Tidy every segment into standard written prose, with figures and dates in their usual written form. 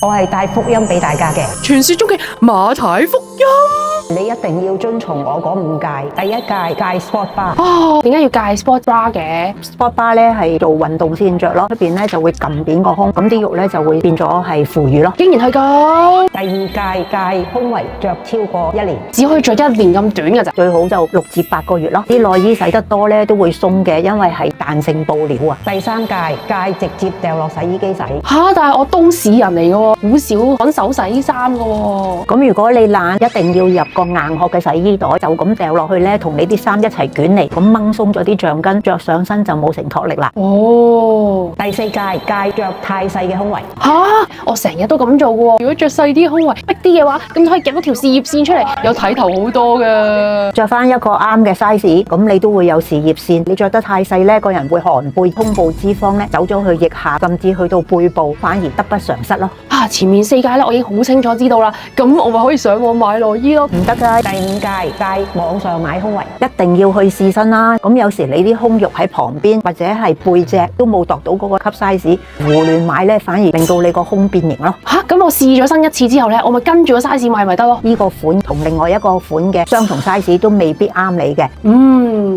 我係帶福音俾大家嘅。傳說中嘅馬太福音。你一定要遵從我嗰5戒。第一戒戒 sport bra。點解要戒 sport bra 嘅 ？sport bra 咧係做運動先着咯，出邊咧就會撳扁個胸，咁啲肉咧就會變咗係腐乳咯。竟然係咁。第2戒戒胸圍着超過1年，只可以着1年咁短㗎咋？最好就6至8個月咯。啲內衣洗得多咧都會鬆嘅，因為係彈性布料啊。第3戒戒直接掉落洗衣機洗。但係我都市人嚟嘅喎，好少揾手洗衫嘅喎。咁如果你懶，一定要入個硬殼嘅洗衣袋，就咁掉落去咧，同你啲衫一齊捲嚟，咁掹鬆咗啲橡筋，着上身就冇承托力啦。第4戒戒着太細嘅胸圍。我成日都咁做嘅喎。如果着細啲胸圍，逼啲嘅話，咁就可以夾到條事業線出嚟，有睇頭好多嘅。着翻一個啱嘅 size，咁你都會有事業線。你着得太細咧，個人會寒背，胸部脂肪咧走咗去腋下，甚至去到背部，反而得不償失咯。前面4戒咧，我已經好清楚知道啦。咁我咪可以上網買內衣咯。唔得㗎。第5戒戒網上買胸圍，一定要去試身啦。咁有時你啲胸肉喺旁邊或者係背脊都冇度到嗰個級 size， 胡亂買咧，反而令到你個胸變形咯。咁我試咗身1次之後咧，我咪跟住個 size 買咪得咯。呢個款同另外一個款嘅相同 size 都未必啱你嘅。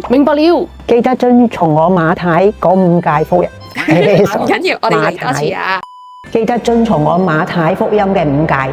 明白了。記得遵從我馬太嗰5戒福音。唔緊要，我哋嚟多次啊。記得遵從我馬太福音嘅5戒。